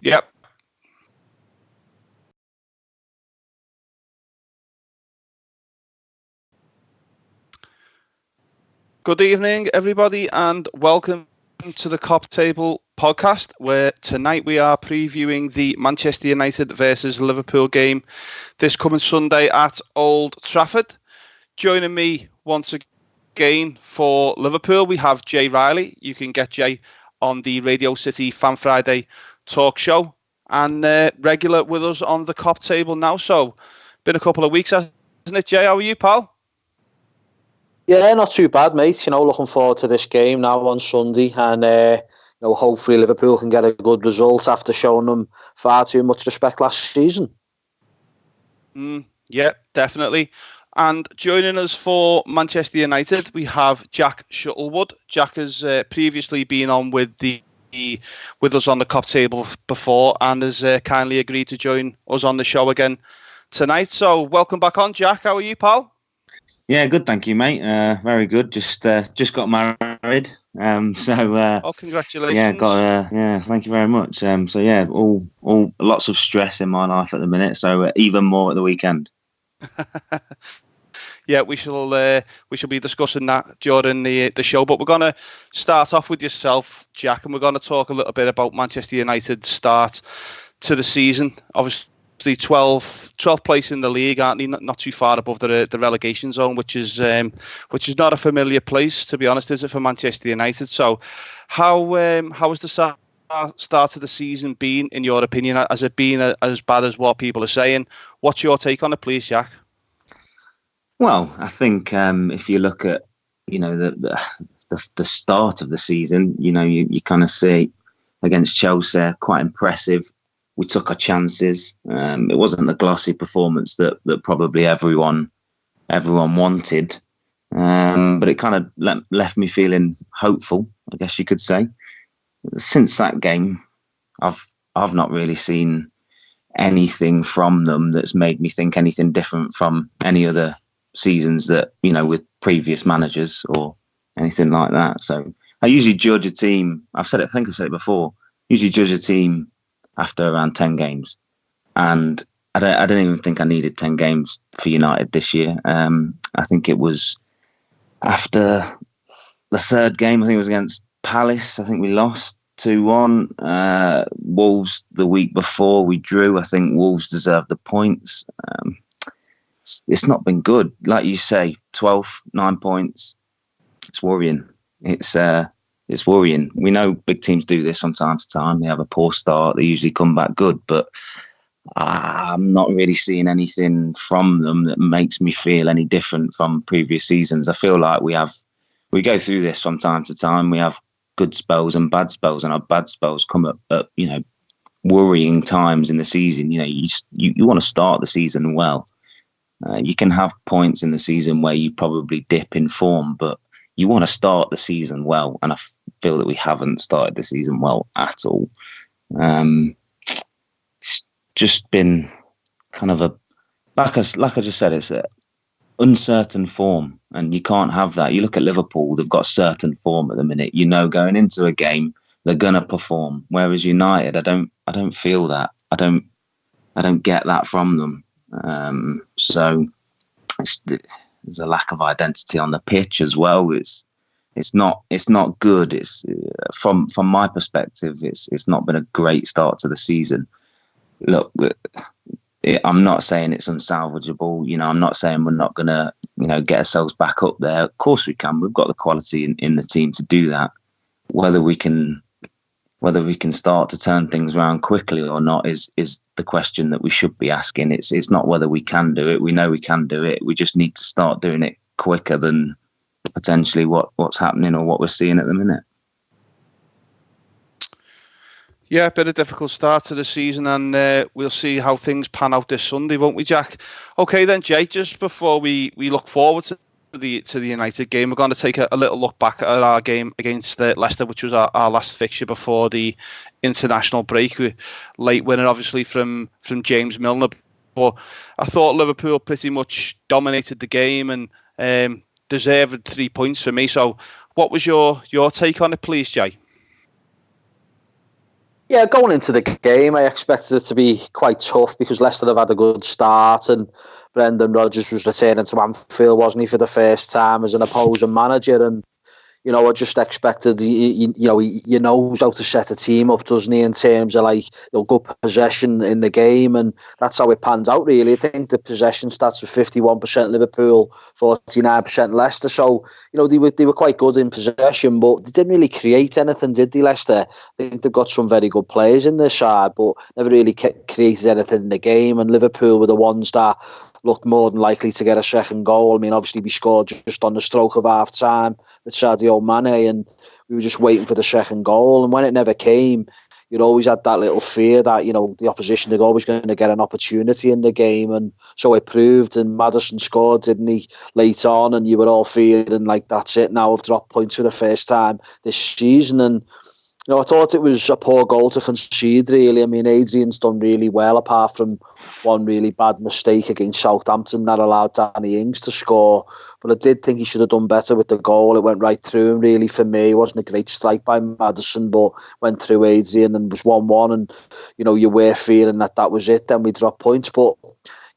Yep. Good evening, everybody, and welcome to the Cop Table podcast, where tonight we are previewing the Manchester United versus Liverpool game this coming Sunday at Old Trafford. Joining me once again for Liverpool, we have Jay Riley. You can get Jay on the Radio City Fan Friday talk show, and regular with us on the Cop Table now. So, been a couple of weeks, hasn't it, Jay? How are you, pal? Yeah, not too bad, mate. Looking forward to this game now on Sunday, and hopefully Liverpool can get a good result after showing them far too much respect last season. Yeah, definitely. And joining us for Manchester United, we have Jack Shuttlewood. Jack has previously been on with us on the Cop Table before, and has kindly agreed to join us on the show again tonight. So, welcome back on, Jack. How are you, pal? Yeah, good, thank you, mate. Very good. Just got married. Congratulations. Yeah, thank you very much. All lots of stress in my life at the minute. So even more at the weekend. Yeah, we shall be discussing that during the show. But we're going to start off with yourself, Jack, and we're going to talk a little bit about Manchester United's start to the season. Obviously, 12th place in the league, aren't they? Not too far above the relegation zone, which is not a familiar place, to be honest, is it, for Manchester United? So, how has the start of the season been, in your opinion? Has it been as bad as what people are saying? What's your take on it, please, Jack? Well, I think if you look at the start of the season, you kind of see against Chelsea quite impressive. We took our chances. It wasn't the glossy performance that probably everyone wanted, but it kind of left me feeling hopeful, I guess you could say. Since that game, I've not really seen anything from them that's made me think anything different from any other seasons that with previous managers or anything like that. So I usually judge a team. I think I've said it before. Usually judge a team after around 10 games, and I don't even think I needed 10 games for United this year. I think it was after the third game. I think it was against Palace. I think we lost 2-1. Wolves the week before we drew. I think Wolves deserved the points. It's not been good, like you say. 9 points. It's worrying. It's worrying. We know big teams do this from time to time. They have a poor start. They usually come back good, but I'm not really seeing anything from them that makes me feel any different from previous seasons. I feel like we go through this from time to time. We have good spells and bad spells, and our bad spells come at worrying times in the season. You want to start the season well. You can have points in the season where you probably dip in form, but you want to start the season well, and I feel that we haven't started the season well at all. It's just been kind of like I just said, it's an uncertain form, and you can't have that. You look at Liverpool; they've got certain form at the minute. Going into a game, they're gonna perform. Whereas United, I don't feel that. I don't get that from them. So there's a lack of identity on the pitch as well. It's not good. It's from my perspective, it's not been a great start to the season. Look, I'm not saying it's unsalvageable. I'm not saying we're not gonna get ourselves back up there. Of course we can. We've got the quality in the team to do that. Whether we can start to turn things around quickly or not is the question that we should be asking. It's not whether we can do it. We know we can do it. We just need to start doing it quicker than potentially what's happening or what we're seeing at the minute. Yeah, a bit of difficult start to the season, and we'll see how things pan out this Sunday, won't we, Jack? Okay then, Jay, just before we look forward to the United game, we're going to take a little look back at our game against Leicester, which was our last fixture before the international break. Late winner, obviously, from James Milner, but I thought Liverpool pretty much dominated the game and deserved 3 points for me. So what was your take on it, please, Jay? Yeah, going into the game, I expected it to be quite tough because Leicester have had a good start and Brendan Rodgers was returning to Anfield, wasn't he, for the first time as an opposing manager? And I just expected, he knows how to set a team up, doesn't he, in terms of good possession in the game, and that's how it panned out, really. I think the possession stats were 51% Liverpool, 49% Leicester, so, they were quite good in possession, but they didn't really create anything, did they, Leicester? I think they've got some very good players in their side, but never really created anything in the game, and Liverpool were the ones that looked more than likely to get a second goal. I mean, obviously we scored just on the stroke of half time with Sadio Mane, and we were just waiting for the second goal. And when it never came, you'd always had that little fear that, the opposition, they're always going to get an opportunity in the game. And so it proved, and Maddison scored, didn't he, late on, and you were all fearing like, that's it, now I've dropped points for the first time this season. And I thought it was a poor goal to concede, really. I mean, Adrian's done really well, apart from one really bad mistake against Southampton that allowed Danny Ings to score. But I did think he should have done better with the goal. It went right through him, really, for me. It wasn't a great strike by Maddison, but went through Adrian and was 1-1. And, you were fearing that was it. Then we dropped points. But,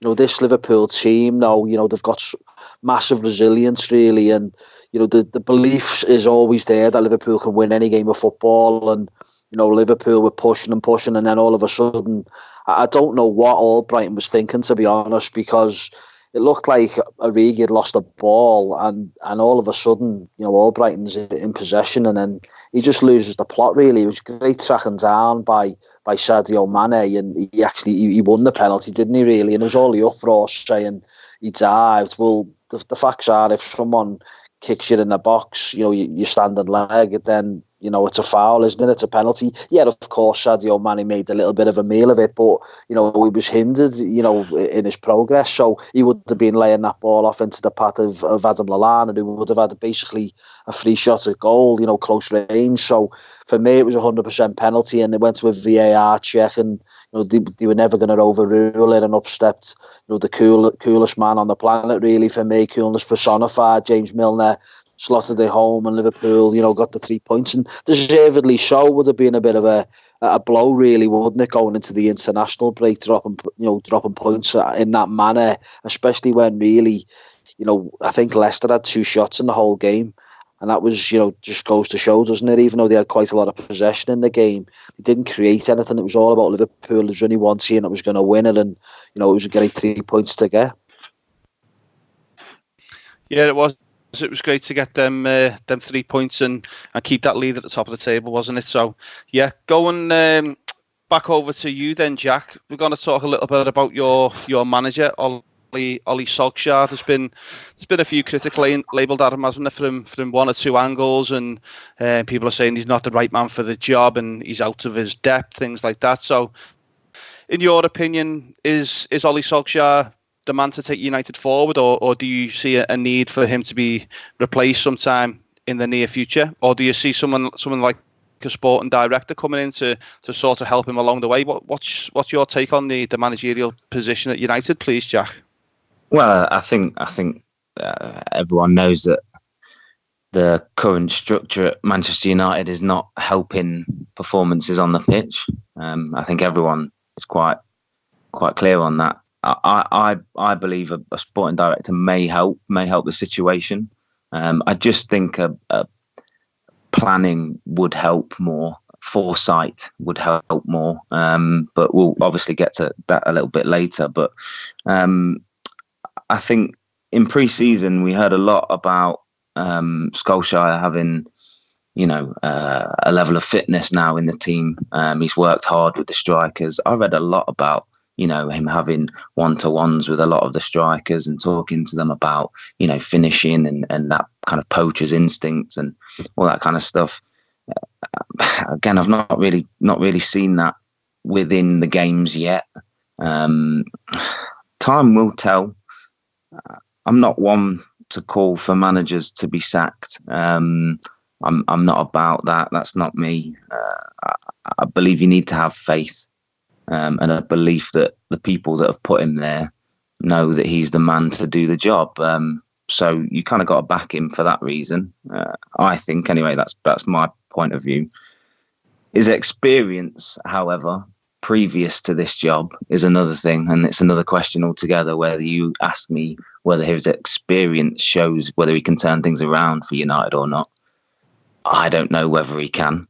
this Liverpool team, they've got massive resilience, really. And, the belief is always there that Liverpool can win any game of football, and Liverpool were pushing and pushing, and then all of a sudden, I don't know what Albrighton was thinking, to be honest, because it looked like Origi had lost the ball, and all of a sudden, Albrighton's in possession, and then he just loses the plot. Really, it was great tracking down by Sadio Mane, and he won the penalty, didn't he? Really, and it was all the uproar saying he dived. Well, the facts are, if someone kicks you in the box, you stand and leg, then, it's a foul, isn't it? It's a penalty. Yeah, of course, Sadio Mane made a little bit of a meal of it, but, he was hindered, in his progress. So he would have been laying that ball off into the path of Adam Lallana, and he would have had basically a free shot at goal, close range. So for me, it was 100% penalty, and it went to a VAR check, and, they were never going to overrule it, and up stepped, the coolest man on the planet, really, for me, coolness personified, James Milner, slotted it home, and Liverpool, got the 3 points, and deservedly so. Would have been a bit of a blow, really, wouldn't it, going into the international break, dropping points in that manner, especially when really, I think Leicester had 2 shots in the whole game. And that was, just goes to show, doesn't it? Even though they had quite a lot of possession in the game, they didn't create anything. It was all about Liverpool. There was only one team that was going to win it, and, it was a great 3 points to get. Yeah, it was. It was great to get them 3 points and keep that lead at the top of the table, wasn't it? So, yeah, going back over to you then, Jack. We're going to talk a little bit about your manager, Ole Solskjaer. There's been a few critics labelled at him, hasn't there, from one or two angles, and people are saying he's not the right man for the job and he's out of his depth, things like that. So, in your opinion, is Ole Solskjaer the man to take United forward, or do you see a need for him to be replaced sometime in the near future, or do you see someone like a sporting director coming in to sort of help him along the way? What's your take on the managerial position at United, please, Jack? Well, I think everyone knows that the current structure at Manchester United is not helping performances on the pitch. I think everyone is quite clear on that. I believe a sporting director may help the situation. I just think a planning would help more. Foresight would help more. But we'll obviously get to that a little bit later. But I think in pre-season we heard a lot about Solskjaer having, a level of fitness now in the team. He's worked hard with the strikers. I read a lot about him having one-to-ones with a lot of the strikers and talking to them about, finishing and that kind of poacher's instinct and all that kind of stuff. Again, I've not really seen that within the games yet. Time will tell. I'm not one to call for managers to be sacked. I'm not about that. That's not me. I believe you need to have faith. And a belief that the people that have put him there know that he's the man to do the job. So you kind of got to back him for that reason. I think, anyway, that's my point of view. His experience, however, previous to this job is another thing, and it's another question altogether. Whether you ask me whether his experience shows whether he can turn things around for United or not, I don't know whether he can.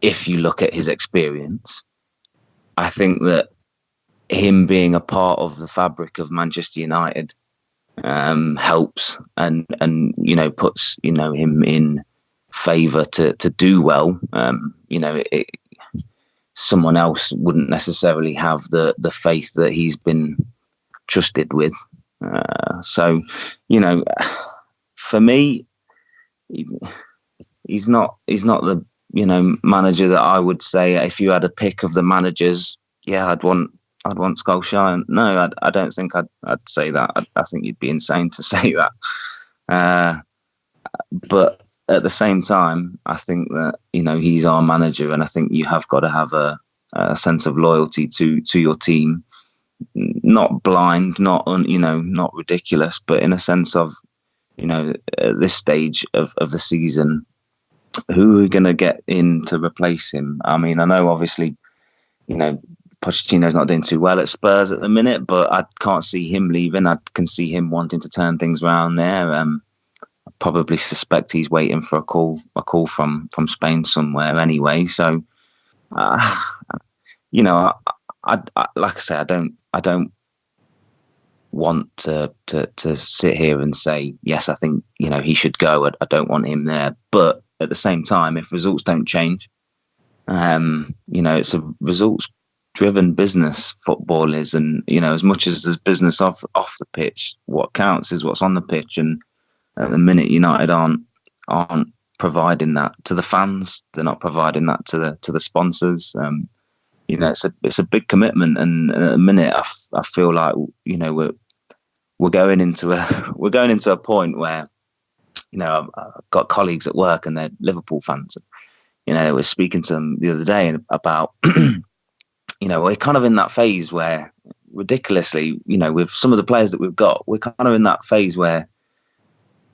If you look at his experience, I think that him being a part of the fabric of Manchester United helps and puts him in favour to do well. Someone else wouldn't necessarily have the faith that he's been trusted with. So, for me, he's not the manager that I would say if you had a pick of the managers. Yeah, I'd want Solskjaer. No, I don't think I'd say that. I think you'd be insane to say that. But at the same time, I think that he's our manager, and I think you have got to have a sense of loyalty to your team, not blind, not ridiculous, but in a sense of at this stage of the season, who are we going to get in to replace him? I mean, I know obviously Pochettino's not doing too well at Spurs at the minute, but I can't see him leaving. I can see him wanting to turn things around there. I probably suspect he's waiting for a call from Spain somewhere anyway. So, I like I say, I don't want to sit here and say yes, I think he should go. I don't want him there, but at the same time, if results don't change, it's a results-driven business. Football is, and as much as there's business off the pitch, what counts is what's on the pitch. And at the minute, United aren't providing that to the fans. They're not providing that to the sponsors. It's a big commitment, and at the minute, I feel like we're going into a point where I've got colleagues at work and they're Liverpool fans. I was speaking to them the other day about we're kind of in that phase where ridiculously with some of the players that we've got, we're kind of in that phase where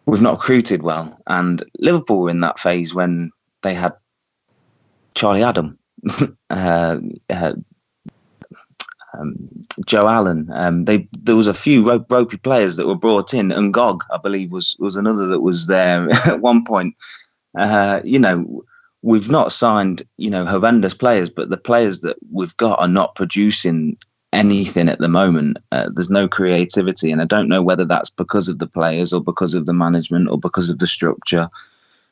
we've not recruited well, and Liverpool were in that phase when they had Charlie Adam. Joe Allen. There was a few ropey players that were brought in, and Gog, I believe, was another that was there at one point. We've not signed horrendous players, but the players that we've got are not producing anything at the moment. There's no creativity, and I don't know whether that's because of the players or because of the management or because of the structure,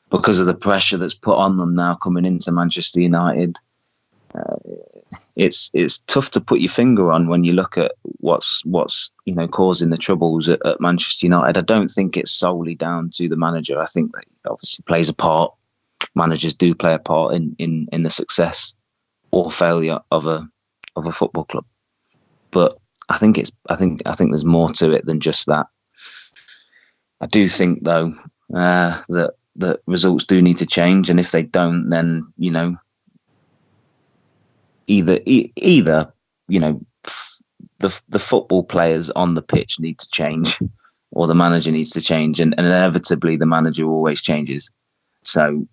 because of the pressure that's put on them now coming into Manchester United. It's tough to put your finger on when you look at what's causing the troubles at Manchester United. I don't think it's solely down to the manager. I think that obviously plays a part. Managers do play a part in the success or failure of a football club. But I think there's more to it than just that. I do think though that results do need to change, and if they don't, then either the football players on the pitch need to change, or the manager needs to change, and inevitably the manager always changes. So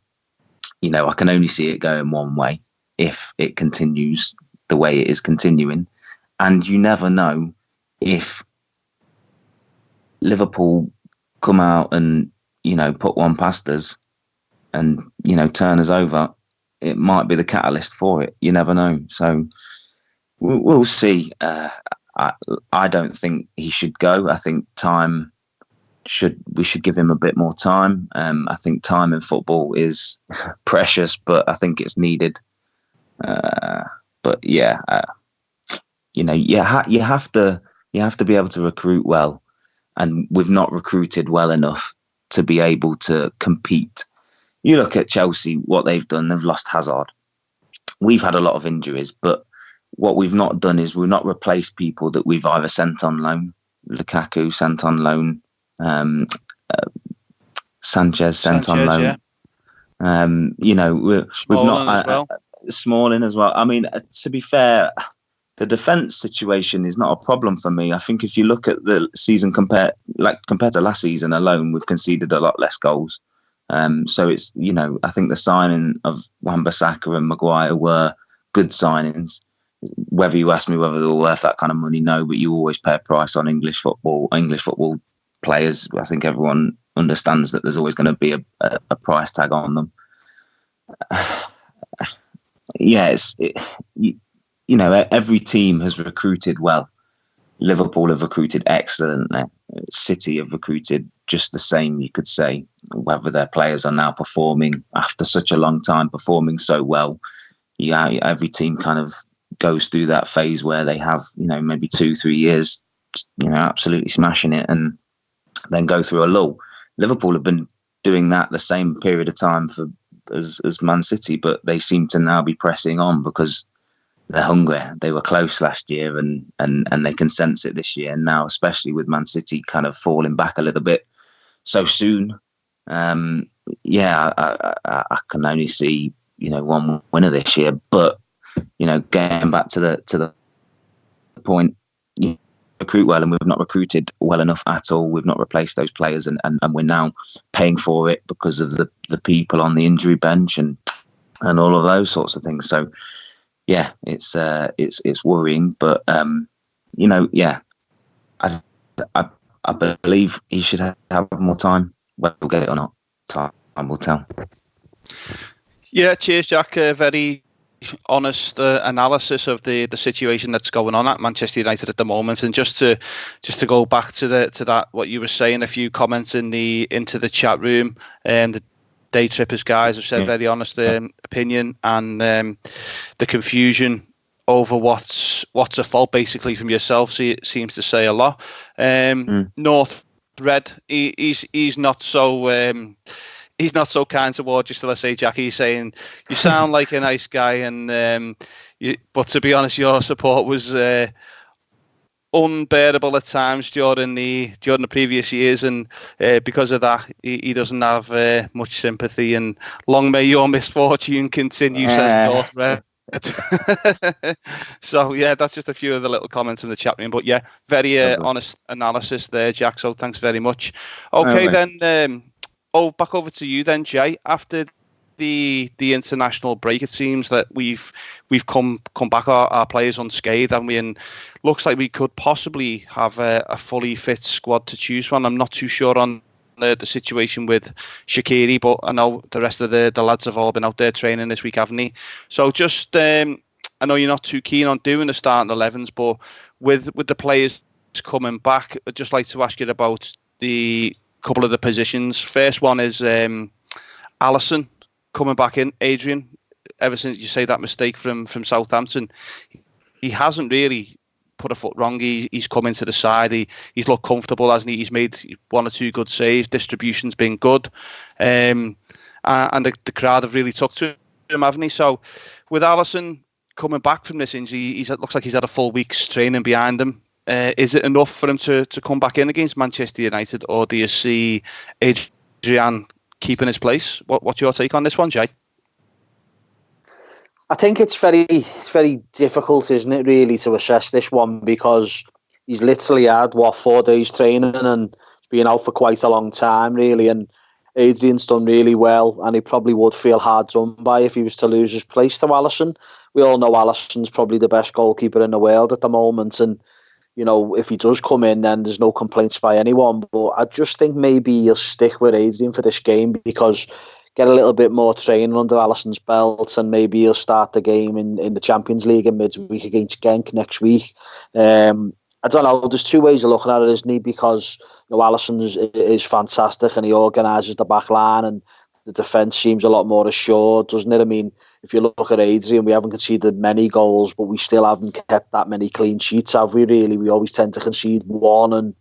I can only see it going one way if it continues the way it is continuing, and you never know if Liverpool come out and put one past us and turn us over. It might be the catalyst for it. You never know. So we'll see. I don't think he should go. I think we should give him a bit more time. I think time in football is precious, but I think it's needed. But yeah, you have to be able to recruit well, and we've not recruited well enough to be able to compete. You look at Chelsea, what they've done, they've lost Hazard. We've had a lot of injuries, but what we've not done is we've not replaced people that we've either sent on loan. Lukaku sent on loan. Sanchez sent on loan. Yeah. We've not Smalling as well. I mean, to be fair, the defence situation is not a problem for me. I think if you look at the season compared to last season alone, we've conceded a lot less goals. So it's, I think the signing of Wan-Bissaka and Maguire were good signings. Whether you ask me whether they were worth that kind of money, no, but you always pay a price on English football players. I think everyone understands that there's always going to be a price tag on them. Every team has recruited well. Liverpool have recruited excellently. City have recruited just the same, you could say. Whether their players are now performing after such a long time, performing so well. Yeah, every team kind of goes through that phase where they have, maybe 2-3 years, absolutely smashing it, and then go through a lull. Liverpool have been doing that the same period of time as Man City, but they seem to now be pressing on because they're hungry. They were close last year, and they can sense it this year. And now, especially with Man City kind of falling back a little bit so soon, I can only see one winner this year. But getting back to the point, recruit well, and we've not recruited well enough at all. We've not replaced those players, and we're now paying for it because of the people on the injury bench and all of those sorts of things. So yeah, it's worrying, but I believe he should have more time. Whether we'll get it or not, time will tell. Yeah, cheers, Jack. Very honest analysis of the situation that's going on at Manchester United at the moment, and just to go back to that what you were saying, a few comments into the chat room, the Day Trippers guys have said very honest opinion, and the confusion over what's a fault basically from yourself seems to say a lot. North Red, he's not so. He's not so kind towards you, still. I say, Jackie, he's saying you sound like a nice guy, and but to be honest, your support was unbearable at times during the previous years, and because of that, he doesn't have much sympathy. And long may your misfortune continue, says North Red. So yeah, that's just a few of the little comments in the chat room. But yeah, very honest analysis there, Jack. So thanks very much. Okay, then. Back over to you then, Jay. After the international break, it seems that we've come back our players unscathed, haven't we? And looks like we could possibly have a fully fit squad to choose from. I'm not too sure on the situation with Shaqiri, but I know the rest of the lads have all been out there training this week, haven't they? So just I know you're not too keen on doing the starting 11s, but with the players coming back, I'd just like to ask you about the couple of the positions. First one is Alisson coming back in. Adrian, ever since you say that mistake from Southampton, he hasn't really put a foot wrong. He's come into the side. He's looked comfortable, hasn't he? He's made 1 or 2 good saves. Distribution's been good, and the crowd have really took to him, haven't he? So with Alisson coming back from this injury, it looks like he's had a full week's training behind him. Is it enough for him to come back in against Manchester United, or do you see Adrian keeping his place? What's your take on this one, Jay? I think it's very difficult, isn't it, really, to assess this one, because he's literally had 4 days training and he's been out for quite a long time, really. And Adrian's done really well, and he probably would feel hard done by if he was to lose his place to Alisson. We all know Alisson's probably the best goalkeeper in the world at the moment, and if he does come in, then there's no complaints by anyone. But I just think maybe he'll stick with Adrian for this game, because get a little bit more training under Alisson's belt, and maybe he'll start the game in the Champions League in midweek against Genk next week. I don't know. There's 2 ways of looking at it, isn't he? Because Alisson is fantastic, and he organises the back line, and the defence seems a lot more assured, doesn't it? I mean, if you look at Adrian, we haven't conceded many goals, but we still haven't kept that many clean sheets, have we, really? We always tend to concede 1, and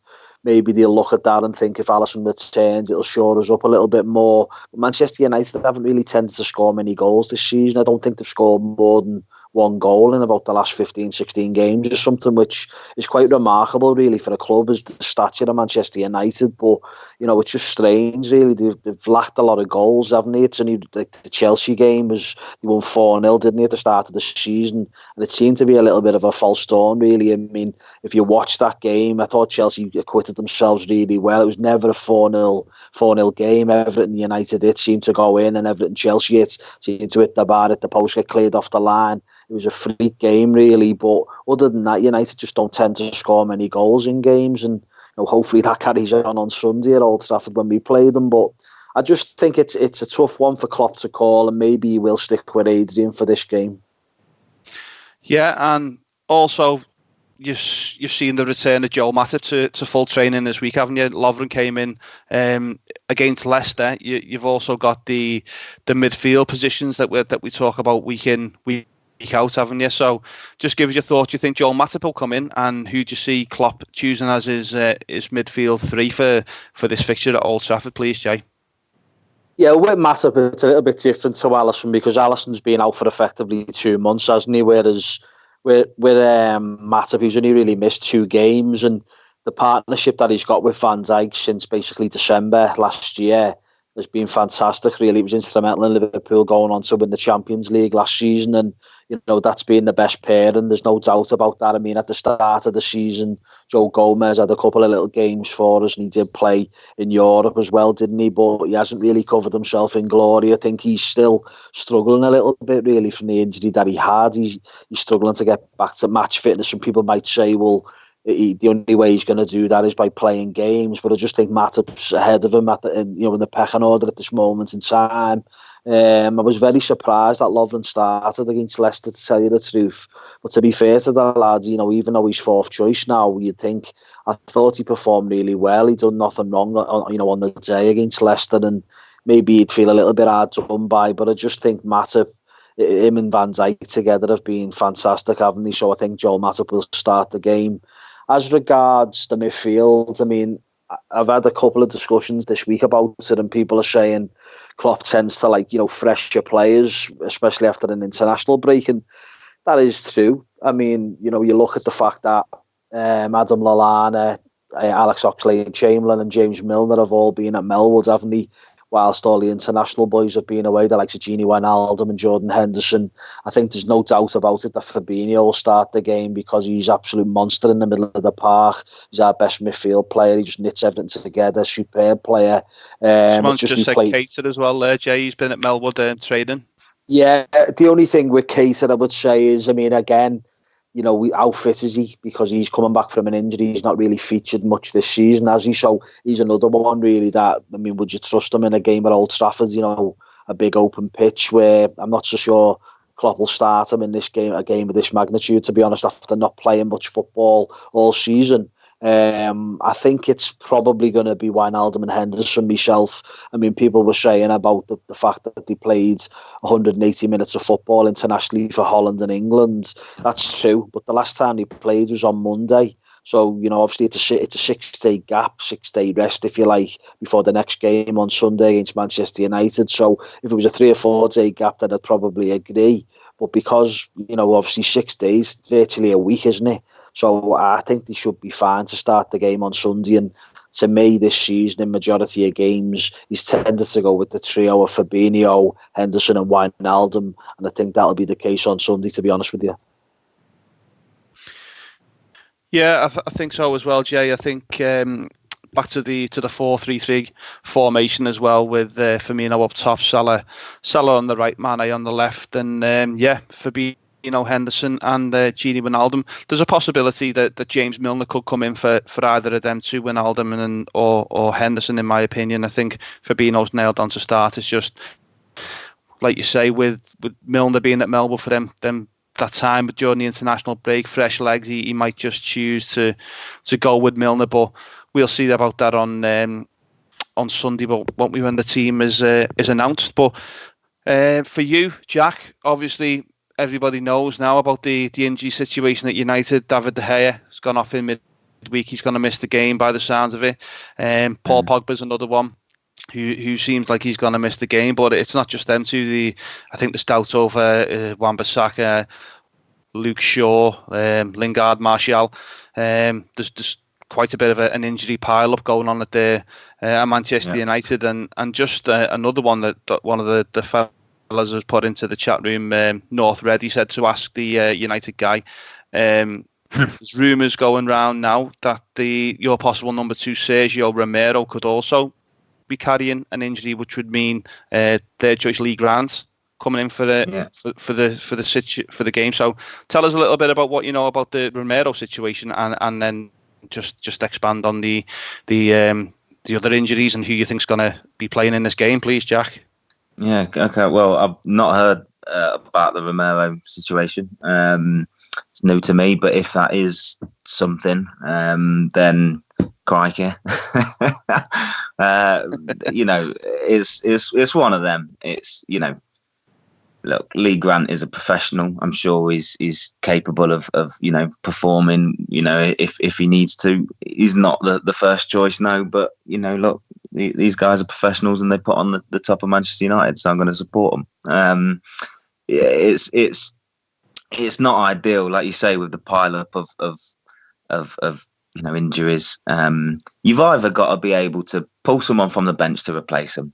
maybe they'll look at that and think if Alisson returns, it'll shore us up a little bit more. But Manchester United haven't really tended to score many goals this season. I don't think they've scored more than one goal in about the last 15, 16 games or something, which is quite remarkable, really, for a club as the stature of Manchester United. But, it's just strange, really. They've lacked a lot of goals, haven't they? It's only like the Chelsea game they won 4-0, didn't they, at the start of the season? And it seemed to be a little bit of a false dawn, really. I mean, if you watch that game, I thought Chelsea acquitted themselves really well. It was never a 4-0 game. Everton United, it seemed to go in, and Everton Chelsea, it seemed to hit the bar at the post, get cleared off the line. It was a freak game, really. But other than that, United just don't tend to score many goals in games, and hopefully that carries on Sunday at Old Trafford when we play them. But I just think it's a tough one for Klopp to call, and maybe he will stick with Adrian for this game. Yeah, and also you've seen the return of Joel Matip to full training this week, haven't you? Lovren came in against Leicester. You've also got the midfield positions that we talk about week in, week out, haven't you? So just give us your thoughts. Do you think Joel Matip will come in, and who do you see Klopp choosing as his midfield three for this fixture at Old Trafford, please, Jay? Yeah, with Matip, it's a little bit different to Alisson, because Alisson's been out for effectively 2 months, hasn't he? Whereas with Matip, he's only really missed 2 games, and the partnership that he's got with Van Dijk since basically December last year has been fantastic, really. It was instrumental in Liverpool going on to win the Champions League last season, and that's been the best pair, and there's no doubt about that. I mean, at the start of the season, Joe Gomez had a couple of little games for us, and he did play in Europe as well, didn't he? But he hasn't really covered himself in glory. I think he's still struggling a little bit, really, from the injury that he had. He's struggling to get back to match fitness, and people might say, well, the only way he's going to do that is by playing games. But I just think Matip's ahead of him in the pecking order at this moment in time. I was very surprised that Lovren started against Leicester, to tell you the truth. But to be fair to the lad, even though he's fourth choice now, you'd think, I thought he performed really well. He done nothing wrong, on the day against Leicester, and maybe he'd feel a little bit hard done by. But I just think Matip, him and Van Dijk together have been fantastic, haven't they? So I think Joel Matip will start the game. As regards the midfield, I mean, I've had a couple of discussions this week about it, and people are saying Klopp tends to like, fresher players, especially after an international break, and that is true. I mean, you look at the fact that Adam Lallana, Alex Oxlade-Chamberlain and James Milner have all been at Melwood, haven't they? Whilst all the international boys have been away, the likes of Gini Wijnaldum and Jordan Henderson. I think there's no doubt about it that Fabinho will start the game, because he's an absolute monster in the middle of the park. He's our best midfield player. He just knits everything together. Superb player. Someone's just said Keita as well there, Jay. He's been at Melwood training. Yeah, the only thing with Keita I would say is, I mean, again, how fit is he? Because he's coming back from an injury. He's not really featured much this season, has he? So he's another one, really, that, I mean, would you trust him in a game at Old Trafford, a big open pitch, where I'm not so sure Klopp will start him in this game, a game of this magnitude, to be honest, after not playing much football all season. I think it's probably going to be Wijnaldum and Henderson myself. I mean, people were saying about the fact that they played 180 minutes of football internationally for Holland and England. That's true, but the last time they played was on Monday. So, obviously it's a 6-day gap, 6-day rest, if you like, before the next game on Sunday against Manchester United. So if it was a 3 or 4 day gap, then I'd probably agree. But because, obviously 6 days, virtually a week, isn't it? So I think they should be fine to start the game on Sunday. And to me, this season, in majority of games, he's tended to go with the trio of Fabinho, Henderson and Wijnaldum. And I think that'll be the case on Sunday, to be honest with you. Yeah, I think so as well, Jay. I think back to the 4-3-3 formation as well, with Firmino up top, Salah on the right, Mane on the left, and Fabinho, Henderson and Gini Wijnaldum. There's a possibility that James Milner could come in for either of them two, Wijnaldum or Henderson, in my opinion. I think Fabinho's nailed on to start. It's just, like you say, with Milner being at Melbourne for them that time during the international break, fresh legs, he might just choose to go with Milner, but we'll see about that on Sunday, but won't we, when the team is announced. But for you, Jack, obviously everybody knows now about the injury situation at United. David De Gea has gone off in midweek. He's going to miss the game by the sounds of it. Paul Pogba's another one who seems like he's going to miss the game, but it's not just them two. I think there's doubt over Wan-Bissaka, Luke Shaw, Lingard, Martial. There's quite a bit of an injury pile-up going on at Manchester United, and just another one that one of the fellas has put into the chat room, North Red, he said to ask the United guy, there's rumours going round now that your possible number 2, Sergio Romero, could also be carrying an injury, which would mean third choice Lee Grant coming in for the game. So tell us a little bit about what you know about the Romero situation, and then just expand on the other injuries and who you think's going to be playing in this game, please, Jack. Yeah, okay. Well, I've not heard about the Romero situation. It's new to me, but if that is something, then crikey, it's one of them. It's, look, Lee Grant is a professional. I'm sure he's capable of performing. If he needs to, he's not the first choice, no. But look, these guys are professionals and they put on the top of Manchester United, so I'm going to support them. It's not ideal, like you say, with the pile up of injuries. You've either got to be able to pull someone from the bench to replace them.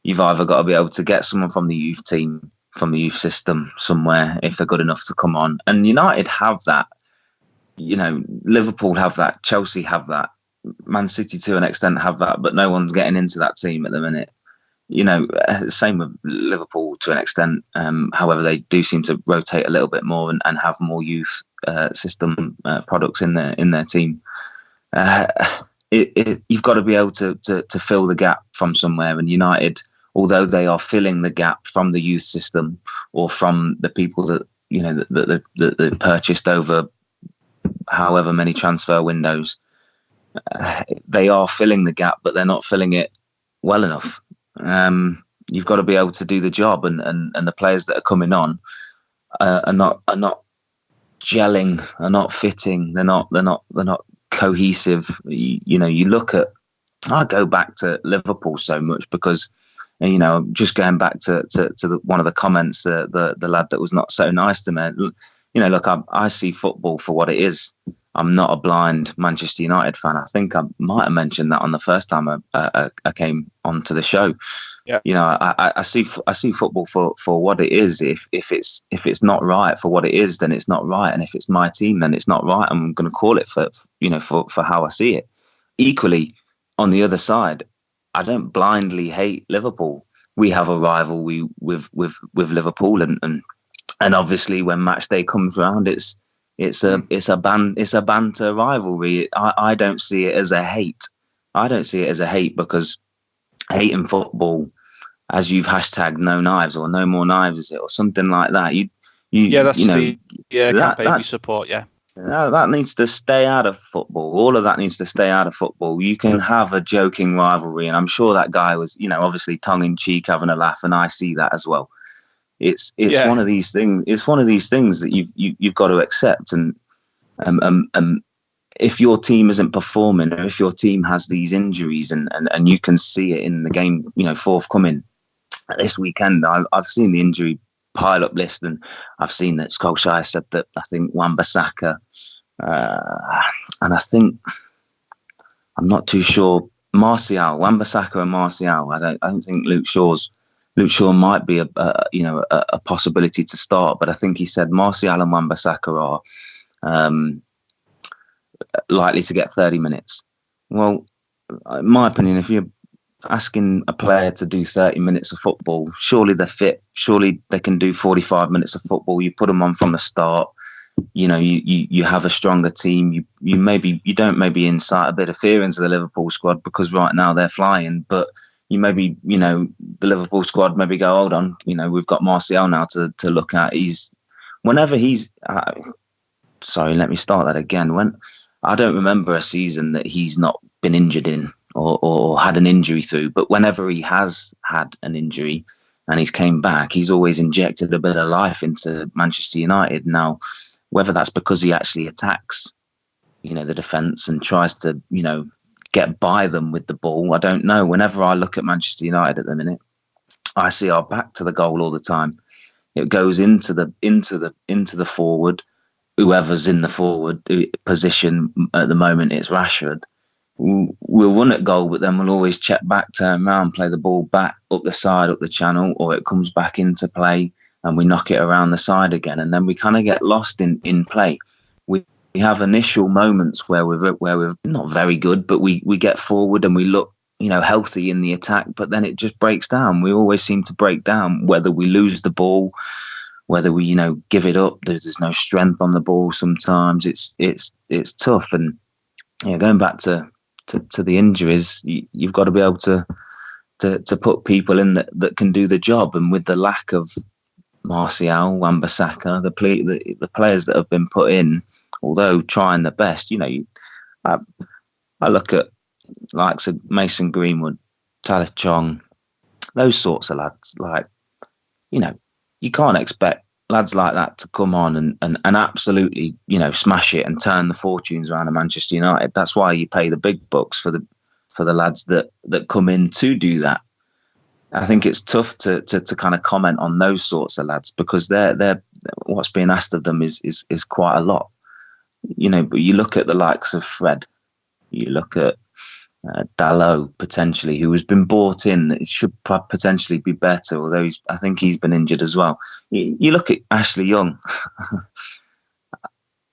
You've either got to be able to get someone from the youth team, from the youth system somewhere, if they're good enough to come on. And United have that. Liverpool have that. Chelsea have that. Man City to an extent have that, but no one's getting into that team at the minute. Same with Liverpool to an extent. However, they do seem to rotate a little bit more and have more youth system products in their team. You've got to be able to fill the gap from somewhere. And United, although they are filling the gap from the youth system or from the people that that purchased over however many transfer windows, they are filling the gap, but they're not filling it well enough. You've got to be able to do the job, and the players that are coming on are not gelling, are not fitting. They're not cohesive. You look at. I go back to Liverpool so much because, just going back to one of the comments, the lad that was not so nice to me. Look, I see football for what it is. I'm not a blind Manchester United fan. I think I might have mentioned that on the first time I came onto the show. Yeah. I see football for what it is. If it's not right for what it is, then it's not right. And if it's my team, then it's not right. I'm going to call it for how I see it. Equally, on the other side, I don't blindly hate Liverpool. We have a rivalry with Liverpool, and obviously when match day comes around, it's a banter rivalry. I don't see it as a hate. I don't see it as a hate, because hating football, as you've hashtagged no knives or no more knives, is it, or something like that. Campaign we support. Yeah. That needs to stay out of football. All of that needs to stay out of football. You can have a joking rivalry, and I'm sure that guy was, obviously tongue in cheek, having a laugh, and I see that as well. It's one of these things. It's one of these things that you've got to accept. And if your team isn't performing, or if your team has these injuries, and you can see it in the game, forthcoming this weekend. I've seen the injury pile up list, and I've seen that Solskjaer said that I think Wan-Bissaka, and I think, I'm not too sure, Wan-Bissaka and Martial. I don't think Luke Shaw might be a possibility to start, but I think he said Martial and Wan-Bissaka are likely to get 30 minutes. Well, in my opinion, if you're asking a player to do 30 minutes of football, surely they're fit. Surely they can do 45 minutes of football. You put them on from the start. You have a stronger team. You don't maybe incite a bit of fear into the Liverpool squad, because right now they're flying, but you maybe, the Liverpool squad maybe go, hold on, we've got Martial now to look at. Sorry, let me start that again. I don't remember a season that he's not been injured in or had an injury through, but whenever he has had an injury and he's came back, he's always injected a bit of life into Manchester United. Now, whether that's because he actually attacks, the defence and tries to, get by them with the ball, I don't know. Whenever I look at Manchester United at the minute, I see our back to the goal all the time. it goes into the forward. Whoever's in the forward position at the moment, it's Rashford. We'll run at goal, but then we'll always check back, turn around, play the ball back up the side, up the channel, or it comes back into play and we knock it around the side again. And then we kind of get lost in play. We have initial moments where we're not very good, but we get forward and we look, healthy in the attack, but then it just breaks down. We always seem to break down, whether we lose the ball, whether we, give it up. There's no strength on the ball. Sometimes it's tough. And going back to the injuries, you've got to be able to put people in that can do the job. And with the lack of Martial, Wan-Bissaka, the players that have been put in, although trying the best, I look at likes of Mason Greenwood, Talith Chong, those sorts of lads. Like, you can't expect lads like that to come on and absolutely, smash it and turn the fortunes around at Manchester United. That's why you pay the big bucks for the lads that come in to do that. I think it's tough to kind of comment on those sorts of lads, because they're what's being asked of them is quite a lot. But you look at the likes of Fred, you look at Dalot potentially, who has been bought in, that should potentially be better, although I think he's been injured as well. You look at Ashley Young.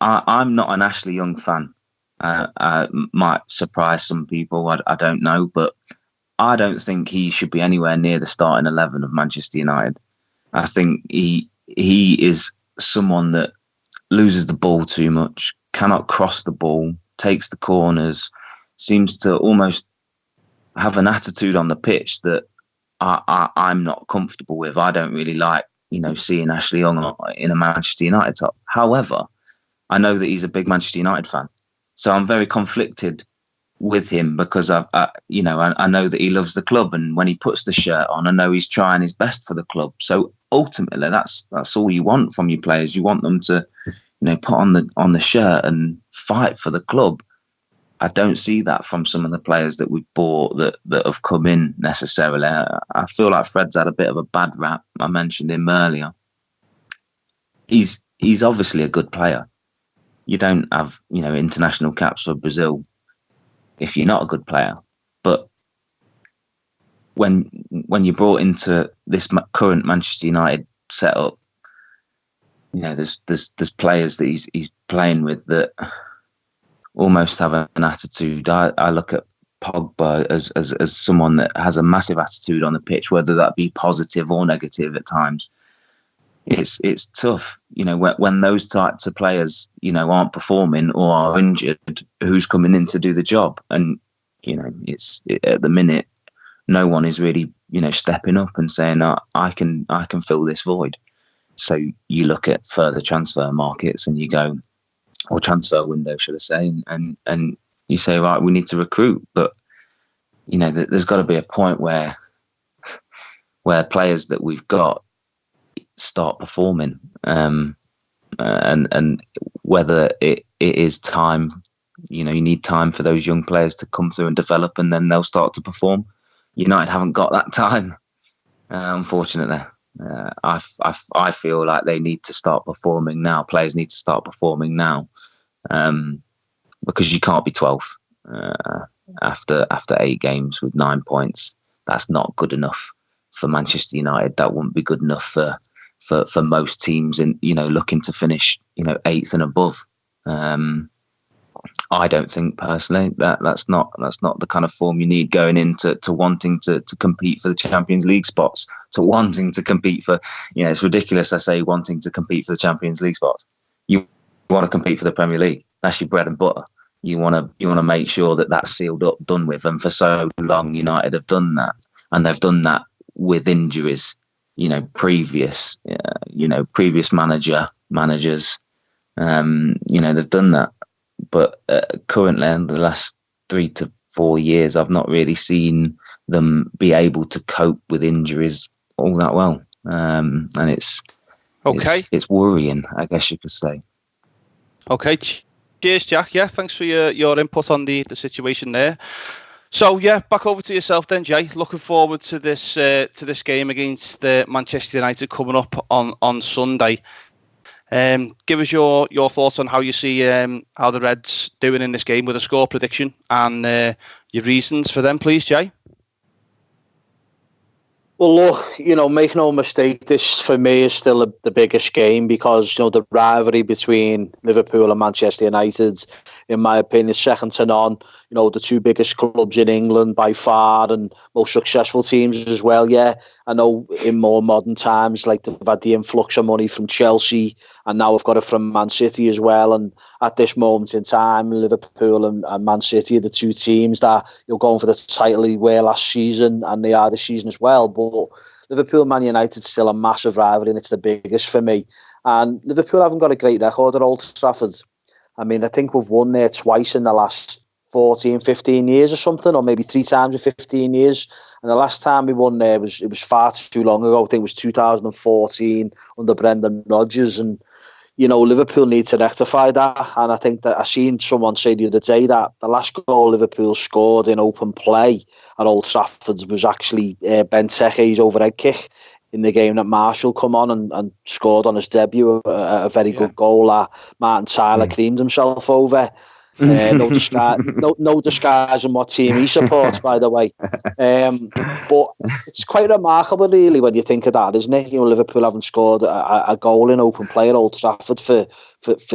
I'm not an Ashley Young fan. Might surprise some people, I don't know, but I don't think he should be anywhere near the starting 11 of Manchester United. I think he is someone that loses the ball too much, cannot cross the ball, takes the corners, seems to almost have an attitude on the pitch that I'm not comfortable with. I don't really like, seeing Ashley Young in a Manchester United top. However, I know that he's a big Manchester United fan, so I'm very conflicted with him, because I know that he loves the club, and when he puts the shirt on, I know he's trying his best for the club. So ultimately, that's all you want from your players. You want them to, put on the shirt and fight for the club. I don't see that from some of the players that we've bought that have come in necessarily. I feel like Fred's had a bit of a bad rap. I mentioned him earlier. He's obviously a good player. You don't have, international caps for Brazil if you're not a good player. But when you're brought into this current Manchester United setup, there's players that he's playing with that almost have an attitude. I look at Pogba as someone that has a massive attitude on the pitch, whether that be positive or negative at times. It's tough, when those types of players, aren't performing or are injured, who's coming in to do the job? And, it's at the minute, no one is really, stepping up and saying, I can fill this void. So you look at further transfer markets and you go, or transfer window, should I say, and you say, right, we need to recruit, but there's got to be a point where players that we've got start performing, and whether it is time, you need time for those young players to come through and develop, and then they'll start to perform. United haven't got that time, unfortunately. I feel like they need to start performing now. Players need to start performing now, because you can't be 12th after 8 games with 9 points. That's not good enough for Manchester United. That wouldn't be good enough for most teams, and looking to finish 8th and above. I don't think personally that's not the kind of form you need going into wanting to compete for the Champions League spots, to wanting to compete for, it's ridiculous. I say wanting to compete for the Champions League spots. You want to compete for the Premier League. That's your bread and butter. You want to make sure that that's sealed up, done with. And for so long, United have done that, and they've done that with injuries. Previous managers. They've done that. But currently, in the last 3 to 4 years, I've not really seen them be able to cope with injuries all that well, and it's worrying, I guess you could say. Okay, cheers, Jack. Yeah, thanks for your input on the situation there. So yeah, back over to yourself then, Jay. Looking forward to this game against Manchester United coming up on Sunday. Give us your thoughts on how you see how the Reds doing in this game with a score prediction and your reasons for them, please, Jay. Well, look, make no mistake, this for me is still the biggest game because, the rivalry between Liverpool and Manchester United, in my opinion, is second to none. The two biggest clubs in England by far and most successful teams as well. Yeah, I know in more modern times, like they've had the influx of money from Chelsea and now we've got it from Man City as well. And at this moment in time, Liverpool and Man City are the two teams that you're going for the title they were last season and they are this season as well. But Liverpool Man United is still a massive rivalry and it's the biggest for me. And Liverpool haven't got a great record at Old Trafford. I mean, I think we've won there twice in the last 14, 15 years or something, or maybe 3 times in 15 years. And the last time we won there was far too long ago. I think it was 2014 under Brendan Rodgers. And, Liverpool need to rectify that. And I think that I seen someone say the other day that the last goal Liverpool scored in open play at Old Trafford was actually Benteke's overhead kick in the game that Marshall come on and scored on his debut, a very good goal that Martin Tyler creamed himself over. No disguise on what team he supports, by the way. But it's quite remarkable, really, when you think of that, isn't it? Liverpool haven't scored a goal in open play at Old Trafford for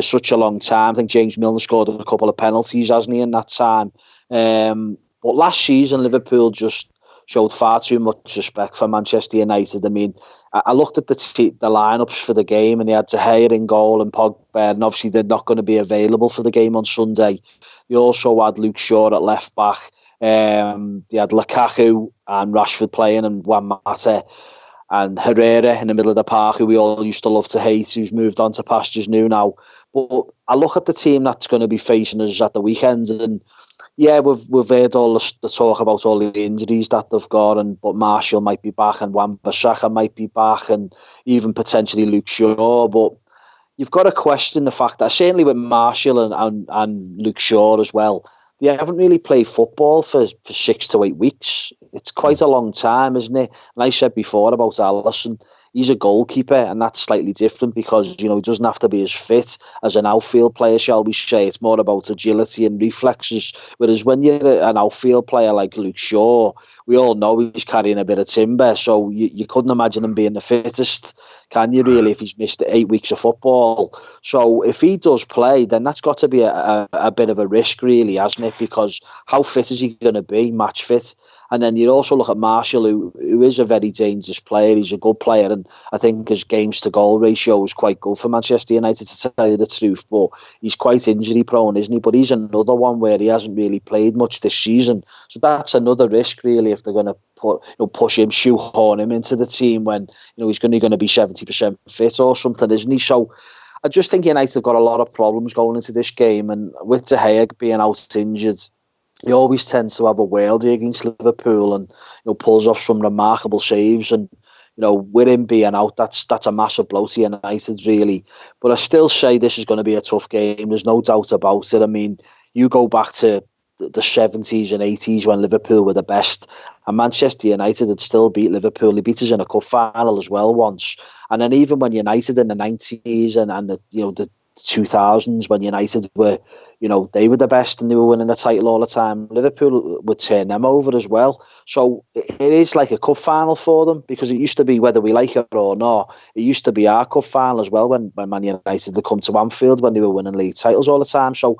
such a long time. I think James Milner scored a couple of penalties, hasn't he, in that time? But last season, Liverpool just showed far too much respect for Manchester United. I mean, I looked at the lineups for the game and they had De Gea in goal and Pogba, and obviously they're not going to be available for the game on Sunday. They also had Luke Shaw at left back. They had Lukaku and Rashford playing and Juan Mata and Herrera in the middle of the park, who we all used to love to hate, who's moved on to pastures new now. But I look at the team that's going to be facing us at the weekend and yeah, we've heard all the talk about all the injuries that they've got, but Marshall might be back and Wan-Bissaka might be back and even potentially Luke Shaw. But you've got to question the fact that certainly with Marshall and Luke Shaw as well, they haven't really played football for 6 to 8 weeks. It's quite a long time, isn't it? And I said before about Alisson, he's a goalkeeper and that's slightly different because, he doesn't have to be as fit as an outfield player, shall we say. It's more about agility and reflexes. Whereas when you're an outfield player like Luke Shaw, we all know he's carrying a bit of timber. So you couldn't imagine him being the fittest, can you really, if he's missed 8 weeks of football? So if he does play, then that's got to be a bit of a risk, really, hasn't it? Because how fit is he going to be, match fit? And then you also look at Marshall, who is a very dangerous player. He's a good player. And I think his games to goal ratio is quite good for Manchester United, to tell you the truth. But he's quite injury prone, isn't he? But he's another one where he hasn't really played much this season. So that's another risk, really, if they're going to push him, shoehorn him into the team when he's only going to be 70% fit or something, isn't he? So I just think United have got a lot of problems going into this game. And with De Gea being out injured, he always tends to have a worldie against Liverpool and pulls off some remarkable saves. And with him being out, that's a massive blow to United, really. But I still say this is going to be a tough game. There's no doubt about it. I mean, you go back to the 70s and 80s when Liverpool were the best, and Manchester United had still beat Liverpool. They beat us in a cup final as well once. And then even when United in the 90s and the 2000s, when United were, they were the best and they were winning the title all the time, Liverpool would turn them over as well. So it is like a cup final for them, because it used to be, whether we like it or not, it used to be our cup final as well when Man United had come to Anfield when they were winning league titles all the time. So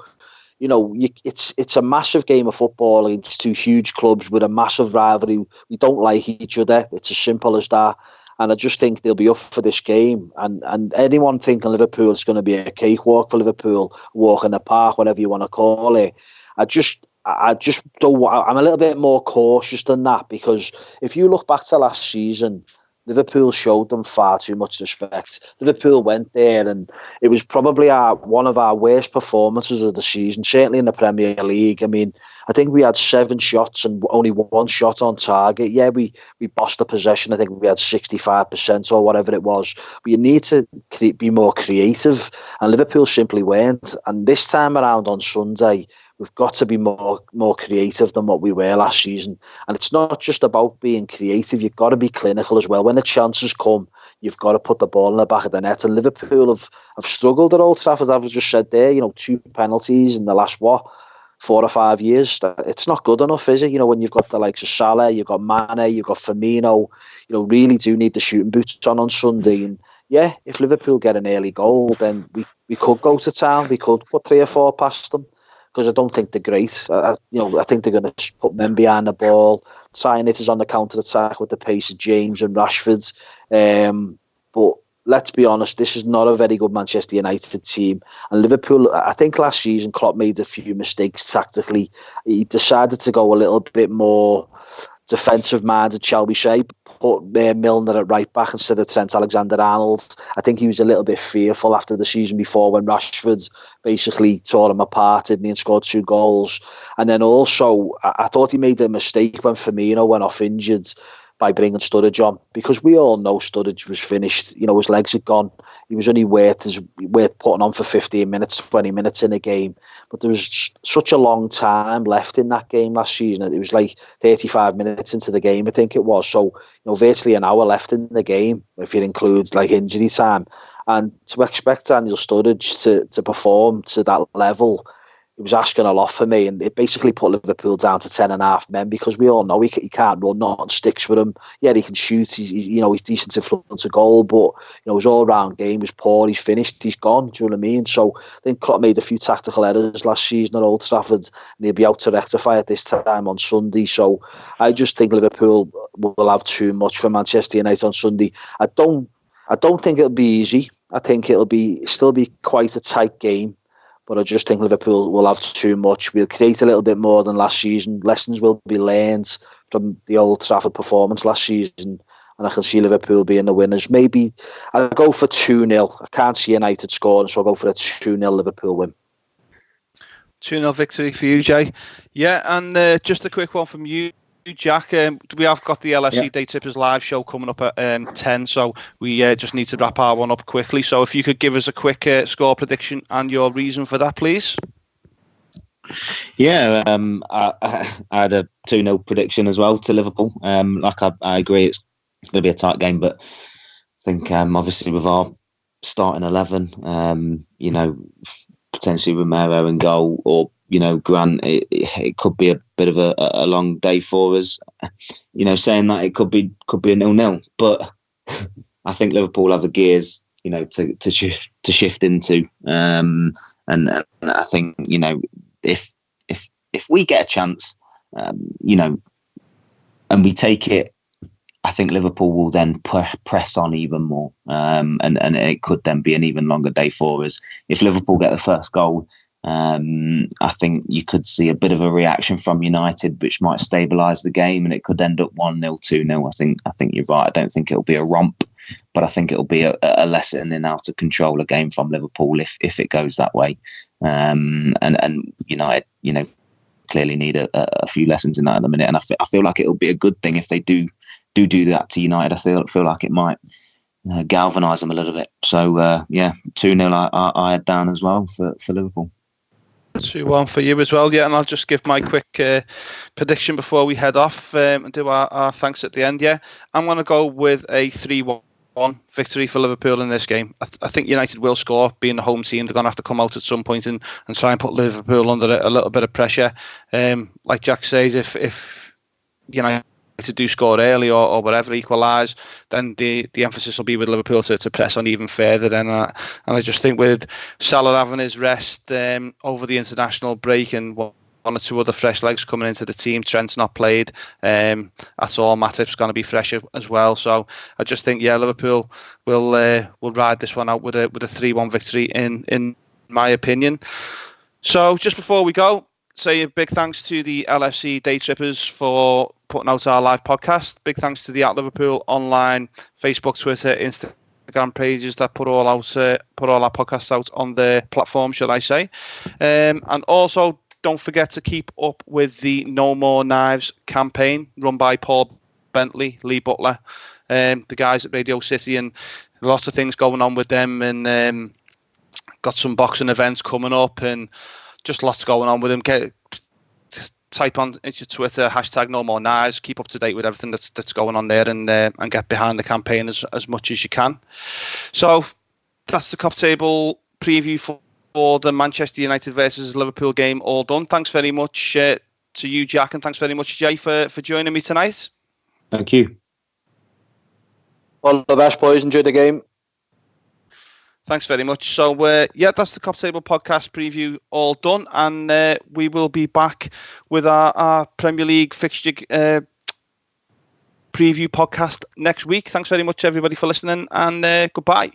it's a massive game of football against two huge clubs with a massive rivalry. We don't like each other. It's as simple as that. And I just think they'll be up for this game. And anyone thinking Liverpool is going to be a cakewalk for Liverpool, walk in the park, whatever you want to call it, I just don't. I'm a little bit more cautious than that, because if you look back to last season, Liverpool showed them far too much respect. Liverpool went there and it was probably one of our worst performances of the season, certainly in the Premier League. I mean, I think we had 7 shots and only 1 shot on target. Yeah, we bossed the possession. I think we had 65% or whatever it was. But you need to be more creative, and Liverpool simply weren't. And this time around on Sunday, we've got to be more creative than what we were last season. And it's not just about being creative, you've got to be clinical as well. When the chances come, you've got to put the ball in the back of the net. And Liverpool have struggled at Old Trafford, as I've just said there, 2 penalties in the last, 4 or 5 years. It's not good enough, is it? When you've got the likes of Salah, you've got Mane, you've got Firmino, really do need the shooting boots on Sunday. And yeah, if Liverpool get an early goal, then we could go to town. We could put 3 or 4 past them, because I don't think they're great. I think they're going to put men behind the ball. It is on the counter-attack with the pace of James and Rashford. But let's be honest, this is not a very good Manchester United team. And Liverpool, I think last season, Klopp made a few mistakes tactically. He decided to go a little bit more defensive-minded, shall we say, put Milner at right back instead of Trent Alexander-Arnold. I think he was a little bit fearful after the season before, when Rashford basically tore him apart, didn't he, and scored 2 goals. And then also, I thought he made a mistake when Firmino went off injured by bringing Sturridge on, because we all know Sturridge was finished. His legs had gone. He was only worth putting on for 15 minutes, 20 minutes in a game. But there was such a long time left in that game last season. It was like 35 minutes into the game, I think it was. So, virtually an hour left in the game, if it includes like injury time. And to expect Daniel Sturridge to perform to that level, it was asking a lot for me, and it basically put Liverpool down to 10.5 men, because we all know he can't run, nothing sticks with him. Yeah, he can shoot, he's decent in front of goal, but his all-round game was poor. He's finished, he's gone, do you know what I mean? So I think Klopp made a few tactical errors last season at Old Trafford, and he'll be out to rectify it this time on Sunday. So I just think Liverpool will have too much for Manchester United on Sunday. I don't think it'll be easy. I think it'll still be quite a tight game. But I just think Liverpool will have too much. We'll create a little bit more than last season. Lessons will be learned from the Old Trafford performance last season. And I can see Liverpool being the winners. Maybe I'll go for 2-0. I can't see United scoring, so I'll go for a 2-0 Liverpool win. 2-0 victory for you, Jay. Yeah, and just a quick one from you, Jack. We have got the LFC Day Trippers live show coming up at 10, so we just need to wrap our one up quickly. So if you could give us a quick score prediction and your reason for that, please. Yeah, I had a 2-0 prediction as well to Liverpool. I agree, it's going to be a tight game, but I think obviously with our starting 11, potentially Romero in goal, or Grant, it could be a bit of a long day for us. Saying that, it could be a 0-0, but I think Liverpool have the gears, to shift into. And I think if we get a chance, and we take it, I think Liverpool will then press on even more, and it could then be an even longer day for us. If Liverpool get the first goal, I think you could see a bit of a reaction from United, which might stabilise the game, and it could end up 1-0, 2-0. I think you're right. I don't think it'll be a romp, but I think it'll be a lesson in how to control a game from Liverpool if it goes that way. And United, clearly need a few lessons in that at the minute, and I feel like it'll be a good thing if they do that to United. I feel like it might galvanise them a little bit. So 2-0 I had down as well for Liverpool. 2-1 for you as well, yeah. And I'll just give my quick prediction before we head off and do our thanks at the end. Yeah, I'm going to go with a 3-1 victory for Liverpool in this game. I think United will score. Being the home team, they're going to have to come out at some point and try and put Liverpool under a little bit of pressure. Like Jack says, if United to do score early or whatever, equalise, then the emphasis will be with Liverpool to press on even further. And I just think with Salah having his rest over the international break and one or two other fresh legs coming into the team, Trent's not played at all, Matip's going to be fresh as well. So I just think Liverpool will ride this one out with a 3-1 victory in my opinion. So just before we go, say a big thanks to the LFC Day Trippers for putting out our live podcast. Big thanks to the @Liverpool online Facebook, Twitter, Instagram pages that put all our podcasts out on the platform, should I say. And also, don't forget to keep up with the No More Knives campaign run by Paul Bentley, Lee Butler, the guys at Radio City, and lots of things going on with them, and got some boxing events coming up and just lots going on with him. Just type on into Twitter #NoMoreKnives. Keep up to date with everything that's going on there, and get behind the campaign as much as you can. So that's the Cop Table preview for the Manchester United versus Liverpool game all done. Thanks very much to you, Jack, and thanks very much, Jay, for joining me tonight. Thank you. All the best, boys. Enjoy the game. Thanks very much. So, that's the Cop Table podcast preview all done, and we will be back with our Premier League fixture preview podcast next week. Thanks very much, everybody, for listening, and goodbye.